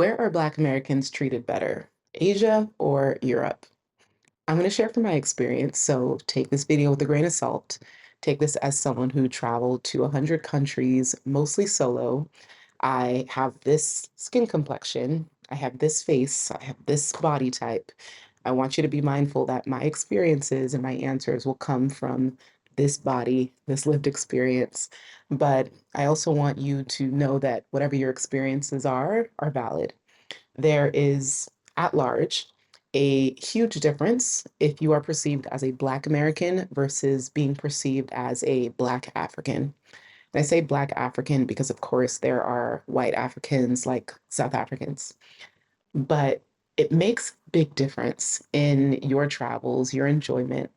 Where are Black Americans treated better, Asia or Europe? I'm going to share from my experience, so take this video with a grain of salt. Take this as someone who traveled to 100 countries, mostly solo. I have this skin complexion, I have this face, I have this body type. I want you to be mindful that my experiences and my answers will come from this body, this lived experience. But I also want you to know that whatever your experiences are valid. There is, at large, a huge difference if you are perceived as a Black American versus being perceived as a Black African. And I say Black African because, of course, there are white Africans like South Africans, but it makes big difference in your travels, your enjoyment,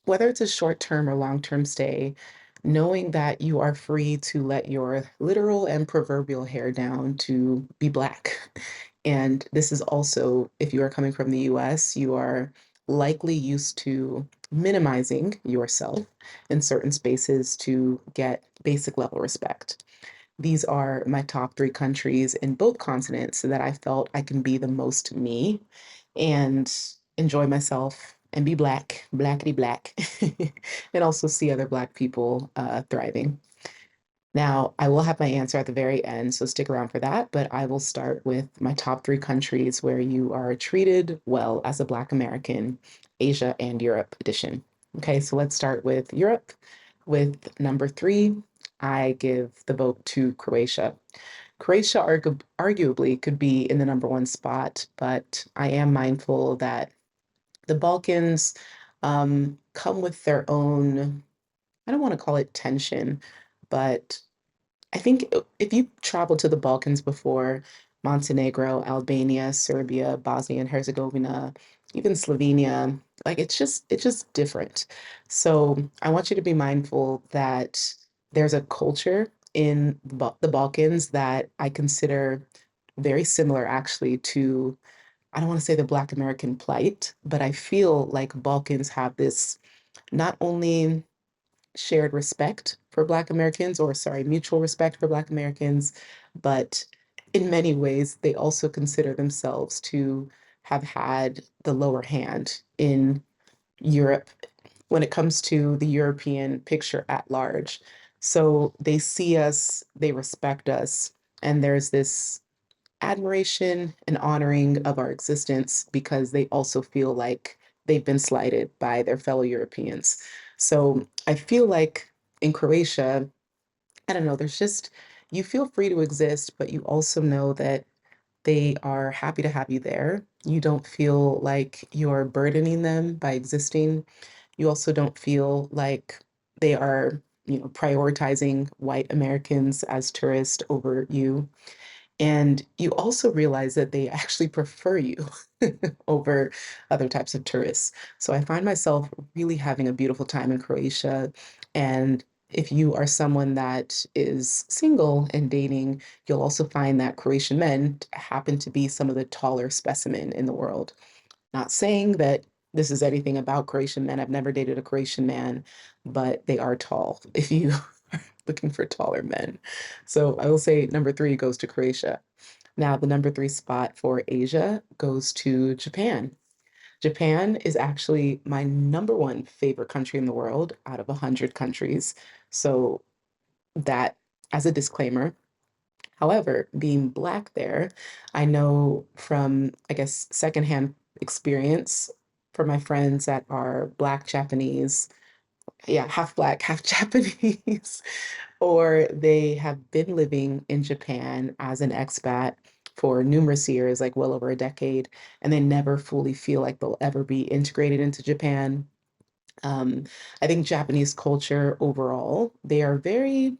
whether it's a short-term or long-term stay, knowing that you are free to let your literal and proverbial hair down to be Black. And this is also, if you are coming from the US, you are likely used to minimizing yourself in certain spaces to get basic level respect. These are my top three countries in both continents so that I felt I can be the most me and enjoy myself and be Black, blackity black, and also see other Black people thriving. Now, I will have my answer at the very end, so stick around for that. But I will start with my top three countries where you are treated well as a Black American, Asia and Europe edition. Okay, so let's start with Europe. With number three, I give the vote to Croatia. Croatia arguably could be in the number one spot, but I am mindful that the Balkans come with their own, I don't want to call it tension, but I think if you traveled to the Balkans before, Montenegro, Albania, Serbia, Bosnia and Herzegovina, even Slovenia, like it's just different. So I want you to be mindful that there's a culture in the Balkans that I consider very similar actually to, I don't want to say the Black American plight, but I feel like Balkans have this not only shared respect for Black Americans, or sorry, mutual respect for Black Americans, but in many ways, they also consider themselves to have had the lower hand in Europe when it comes to the European picture at large. So they see us, they respect us, and there's this admiration and honoring of our existence because they also feel like they've been slighted by their fellow Europeans. So I feel like in Croatia, I don't know, there's just, you feel free to exist, but you also know that they are happy to have you there. You don't feel like you're burdening them by existing. You also don't feel like they are, prioritizing white Americans as tourists over you. And you also realize that they actually prefer you over other types of tourists. So I find myself really having a beautiful time in Croatia. And if you are someone that is single and dating, you'll also find that Croatian men happen to be some of the taller specimen in the world. Not saying that this is anything about Croatian men. I've never dated a Croatian man, but they are tall if you are looking for taller men. So I will say number three goes to Croatia. Now, the number three spot for Asia goes to Japan. Japan is actually my number one favorite country in the world out of 100 countries. So that as a disclaimer. However, being Black there, I know from, I guess, secondhand experience from my friends that are Black Japanese, yeah, half Black, half Japanese, or they have been living in Japan as an expat for numerous years, like well over a decade, and they never fully feel like they'll ever be integrated into Japan. Um, I think Japanese culture overall, they are very,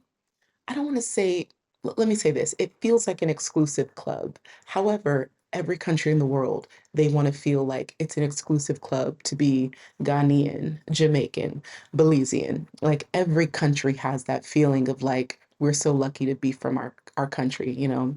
I don't want to say, let me say this, it feels like an exclusive club. However, every country in the world, they want to feel like it's an exclusive club to be Ghanaian, Jamaican, Belizean. Like every country has that feeling of like, we're so lucky to be from our country, you know?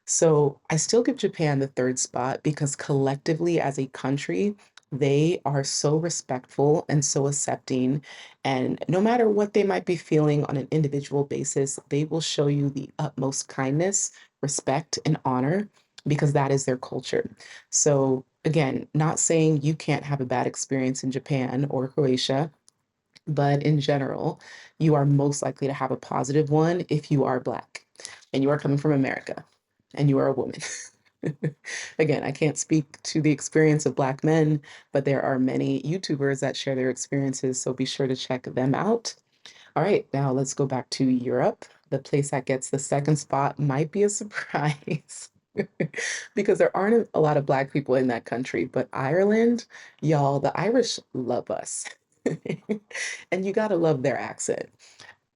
So I still give Japan the third spot because collectively as a country, they are so respectful and so accepting. And no matter what they might be feeling on an individual basis, they will show you the utmost kindness, respect, and honor. because that is their culture. So, again, not saying you can't have a bad experience in Japan or Croatia, but in general, you are most likely to have a positive one if you are Black and you are coming from America and you are a woman. Again, I can't speak to the experience of Black men, but there are many YouTubers that share their experiences, so be sure to check them out. All right, now let's go back to Europe. The place that gets the second spot might be a surprise because there aren't a lot of Black people in that country, but Ireland, y'all, the Irish love us. And you got to love their accent.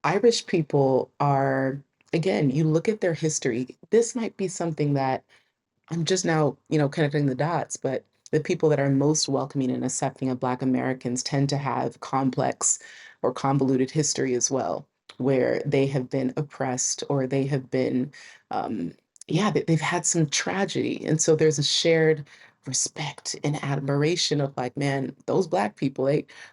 Irish people are, again, you look at their history, this might be something that I'm just now, connecting the dots, but the people that are most welcoming and accepting of Black Americans tend to have complex or convoluted history as well, where they have been oppressed or they have been, yeah, they've had some tragedy. And so there's a shared respect and admiration of like, man, those Black people,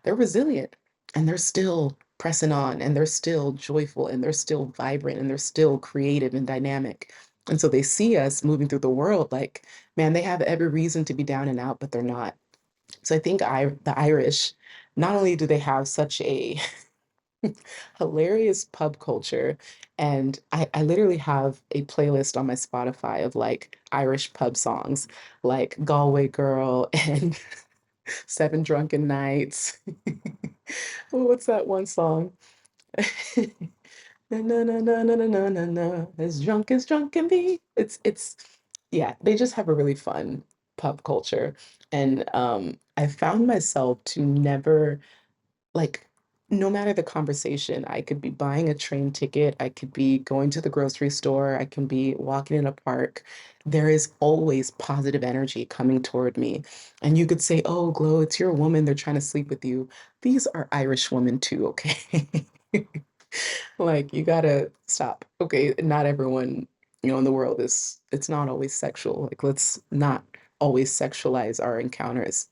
they're resilient and they're still pressing on and they're still joyful and they're still vibrant and they're still creative and dynamic. And so they see us moving through the world like, man, they have every reason to be down and out, but they're not. So I think the Irish, not only do they have such a hilarious pub culture, and I literally have a playlist on my Spotify of like Irish pub songs, like Galway Girl and Seven Drunken Nights. Oh, what's that one song? Na na na na na na na na na. As drunk can be. It's yeah, they just have a really fun pub culture. And I found myself to never like no matter the conversation, I could be buying a train ticket, I could be going to the grocery store, I can be walking in a park. There is always positive energy coming toward me. And you could say, "Oh, Glow, it's your woman, they're trying to sleep with you." These are Irish women too, okay? Like you gotta stop. Okay, not everyone, in the world it's not always sexual. Like let's not always sexualize our encounters.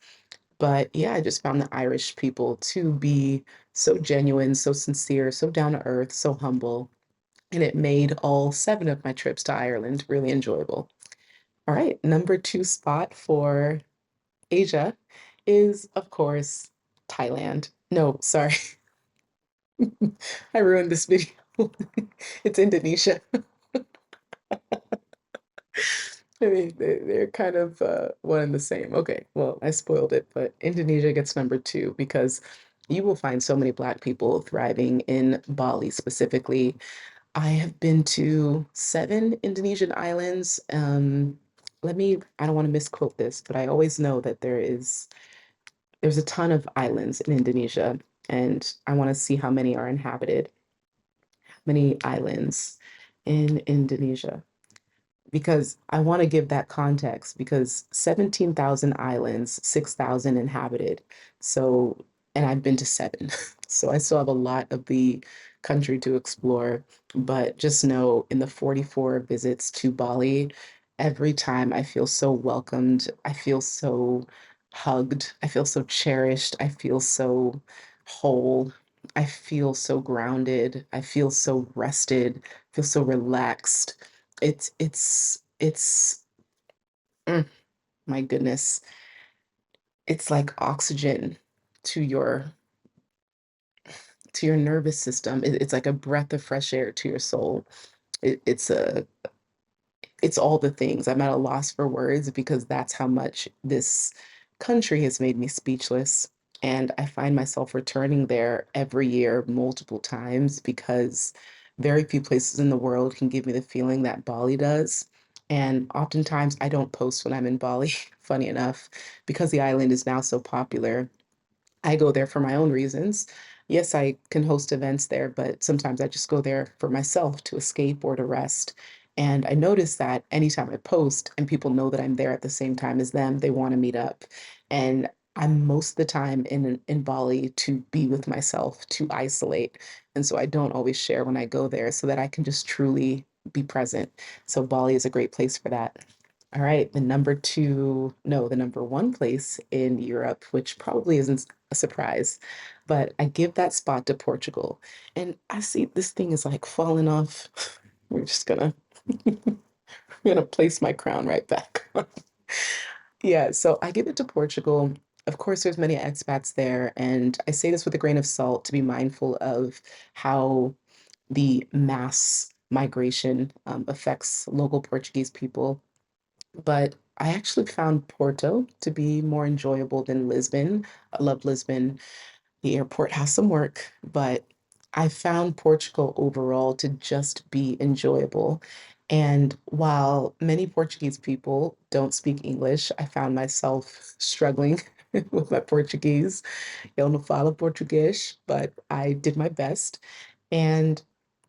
But yeah, I just found the Irish people to be so genuine, so sincere, so down to earth, so humble. And it made all 7 of my trips to Ireland really enjoyable. All right, number 2 spot for Asia is, of course, Thailand. No, sorry, I ruined this video. It's Indonesia. I mean, they're kind of one and the same. Okay, well, I spoiled it, but Indonesia gets number 2 because you will find so many Black people thriving in Bali specifically. I have been to 7 Indonesian islands. I don't want to misquote this, but I always know that there's a ton of islands in Indonesia, and I want to see how many are inhabited. Many islands in Indonesia because I want to give that context because 17,000 islands, 6,000 inhabited. So, and I've been to 7. So I still have a lot of the country to explore. But just know in the 44 visits to Bali, every time I feel so welcomed, I feel so hugged, I feel so cherished, I feel so whole. I feel so grounded. I feel so rested. I feel so relaxed. It's mm, my goodness. It's like oxygen to your nervous system. It's like a breath of fresh air to your soul. It's all the things. I'm at a loss for words because that's how much this country has made me speechless. And I find myself returning there every year, multiple times, because very few places in the world can give me the feeling that Bali does. And oftentimes I don't post when I'm in Bali, funny enough, because the island is now so popular. I go there for my own reasons. Yes, I can host events there, but sometimes I just go there for myself to escape or to rest. And I notice that anytime I post and people know that I'm there at the same time as them, they want to meet up. And I'm most of the time in Bali to be with myself, to isolate. And so I don't always share when I go there so that I can just truly be present. So Bali is a great place for that. All right, the number 2, no, the number 1 place in Europe, which probably isn't a surprise, but I give that spot to Portugal. And I see this thing is like falling off. We're just gonna gonna place my crown right back. Yeah, so I give it to Portugal. Of course, there's many expats there, and I say this with a grain of salt to be mindful of how the mass migration affects local Portuguese people. But I actually found Porto to be more enjoyable than Lisbon. I love Lisbon. The airport has some work, but I found Portugal overall to just be enjoyable. And while many Portuguese people don't speak English, I found myself struggling with my Portuguese. Eu não falo português, but I did my best. And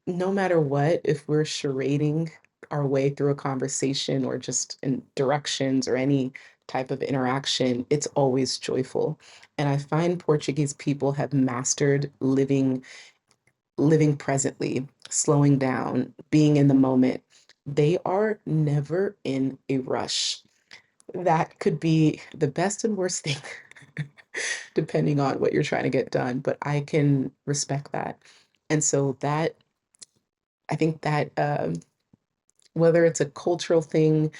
no matter what, if we're charading our way through a conversation or just in directions or any type of interaction, it's always joyful. And I find Portuguese people have mastered living presently, slowing down, being in the moment. They are never in a rush. That could be the best and worst thing, depending on what you're trying to get done, but I can respect that. And so that I think that whether it's a cultural thing,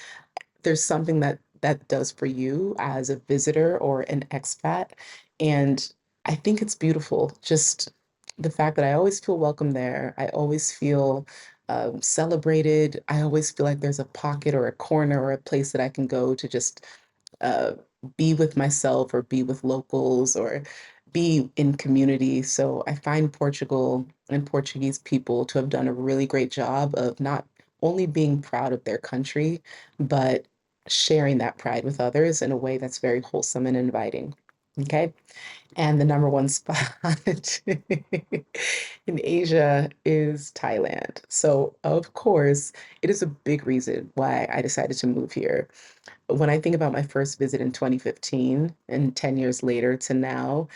there's something that that does for you as a visitor or an expat. And I think it's beautiful. Just the fact that I always feel welcome there. I always feel celebrated. I always feel like there's a pocket or a corner or a place that I can go to just uh, be with myself or be with locals or be in community. So I find Portugal and Portuguese people to have done a really great job of not only being proud of their country, but sharing that pride with others in a way that's very wholesome and inviting. Okay. And the number one spot in Asia is Thailand. So, of course, it is a big reason why I decided to move here. When I think about my first visit in 2015 and 10 years later to now,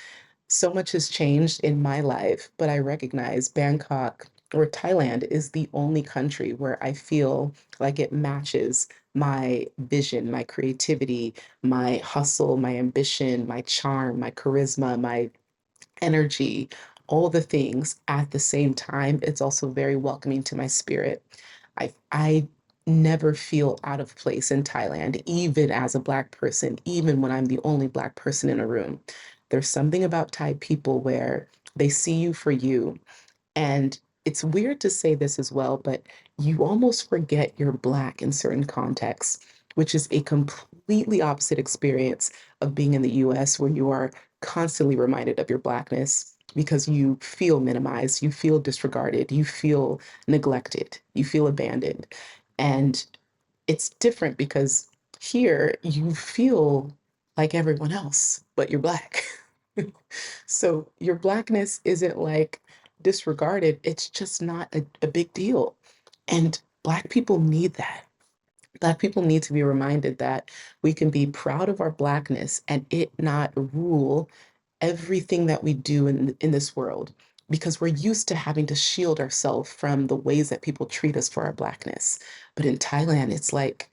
so much has changed in my life, but I recognize Bangkok or Thailand is the only country where I feel like it matches my vision, my creativity, my hustle, my ambition, my charm, my charisma, my energy, all the things at the same time. It's also very welcoming to my spirit. I never feel out of place in Thailand, even as a Black person, even when I'm the only Black person in a room. There's something about Thai people where they see you for you, and it's weird to say this as well, but you almost forget you're Black in certain contexts, which is a completely opposite experience of being in the US, where you are constantly reminded of your Blackness because you feel minimized, you feel disregarded, you feel neglected, you feel abandoned. And it's different because here you feel like everyone else, but you're Black. So your Blackness isn't like disregarded, it's just not a big deal. And Black people need that. Black people need to be reminded that we can be proud of our Blackness and it not rule everything that we do in this world because we're used to having to shield ourselves from the ways that people treat us for our Blackness. But in Thailand, it's like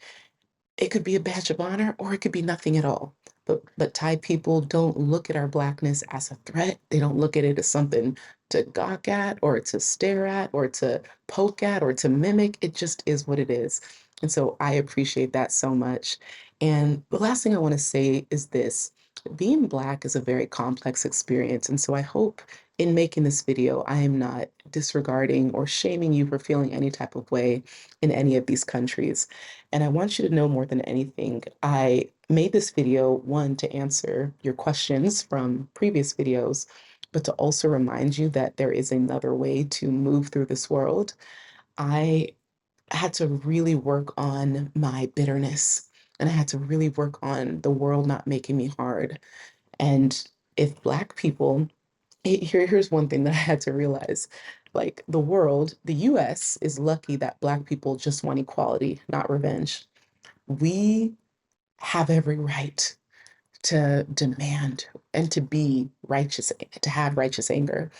it could be a badge of honor or it could be nothing at all. But Thai people don't look at our Blackness as a threat. They don't look at it as something to gawk at or to stare at or to poke at or to mimic. It just is what it is. And so I appreciate that so much. And the last thing I want to say is this: being Black is a very complex experience. And so I hope in making this video, I am not disregarding or shaming you for feeling any type of way in any of these countries. And I want you to know more than anything, I made this video, one, to answer your questions from previous videos, but to also remind you that there is another way to move through this world. I had to really work on my bitterness and I had to really work on the world not making me hard. And if Black people, here's one thing that I had to realize. Like the world, the US is lucky that Black people just want equality, not revenge. We have every right to demand and to be righteous, to have righteous anger.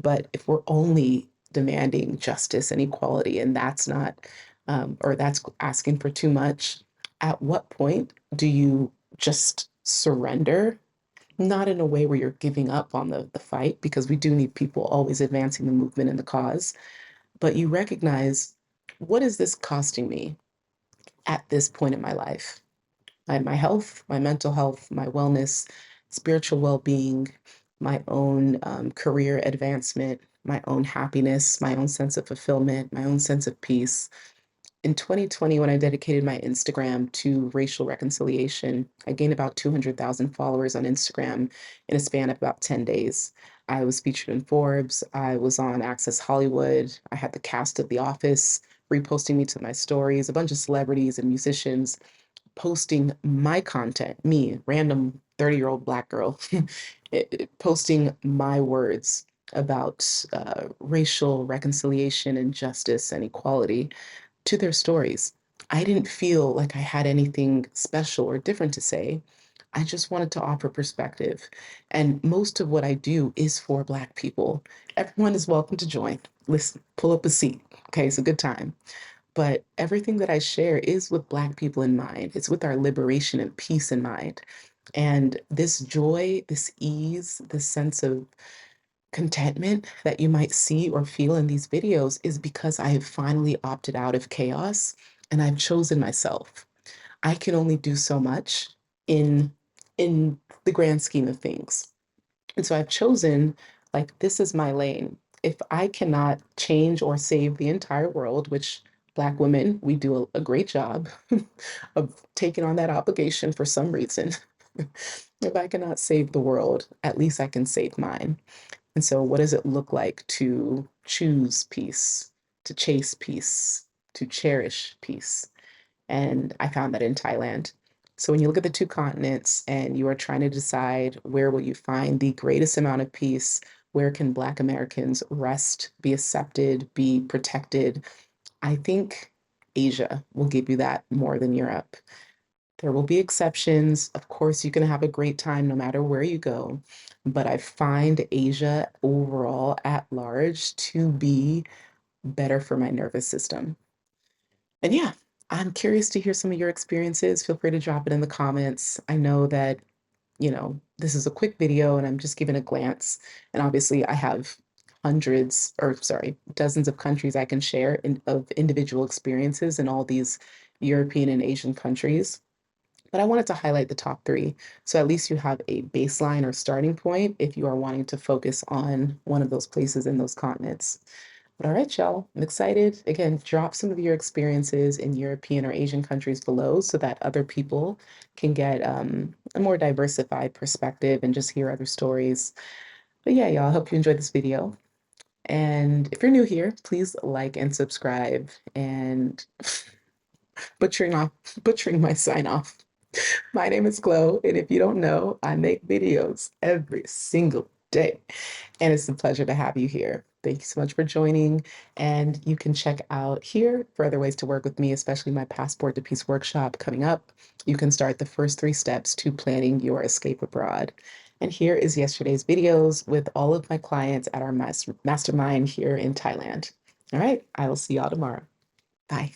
But if we're only demanding justice and equality, and that's not, or that's asking for too much, at what point do you just surrender? Not in a way where you're giving up on the fight, because we do need people always advancing the movement and the cause, but you recognize, what is this costing me? at this point in my life. My health, my mental health, my wellness, spiritual well-being, my own career advancement, my own happiness, my own sense of fulfillment, my own sense of peace. In 2020, when I dedicated my Instagram to racial reconciliation, I gained about 200,000 followers on Instagram in a span of about 10 days. I was featured in Forbes. I was on Access Hollywood. I had the cast of The Office reposting me to my stories, a bunch of celebrities and musicians posting my content, me, random 30-year-old Black girl, posting my words about racial reconciliation and justice and equality to their stories. I didn't feel like I had anything special or different to say. I just wanted to offer perspective. And most of what I do is for Black people. Everyone is welcome to join. Listen, pull up a seat. Okay, it's a good time. But everything that I share is with Black people in mind. It's with our liberation and peace in mind. And this joy, this ease, this sense of contentment that you might see or feel in these videos is because I have finally opted out of chaos and I've chosen myself. I can only do so much in in the grand scheme of things. And so I've chosen, like, this is my lane. If I cannot change or save the entire world, which Black women, we do a great job of taking on that obligation for some reason. If I cannot save the world, at least I can save mine. And so, what does it look like to choose peace, to chase peace, to cherish peace? And I found that in Thailand. So when you look at the two continents and you are trying to decide where will you find the greatest amount of peace, where can Black Americans rest, be accepted, be protected, I think Asia will give you that more than Europe. There will be exceptions. Of course, you can have a great time no matter where you go. But I find Asia overall at large to be better for my nervous system. And yeah, I'm curious to hear some of your experiences. Feel free to drop it in the comments. I know that, this is a quick video and I'm just giving a glance. And obviously, I have hundreds, or sorry, dozens of countries I can share of individual experiences in all these European and Asian countries. But I wanted to highlight the top three. So at least you have a baseline or starting point if you are wanting to focus on one of those places in those continents. But all right, y'all, I'm excited. Again, drop some of your experiences in European or Asian countries below so that other people can get a more diversified perspective and just hear other stories. But yeah, y'all, I hope you enjoyed this video. And if you're new here, please like and subscribe and butchering off butchering my sign off. My name is Chloe, and if you don't know, I make videos every single day. And it's a pleasure to have you here. Thank you so much for joining. And you can check out here for other ways to work with me, especially my Passport to Peace workshop coming up. You can start the first 3 steps to planning your escape abroad. And here is yesterday's videos with all of my clients at our mastermind here in Thailand. All right, I will see y'all tomorrow. Bye.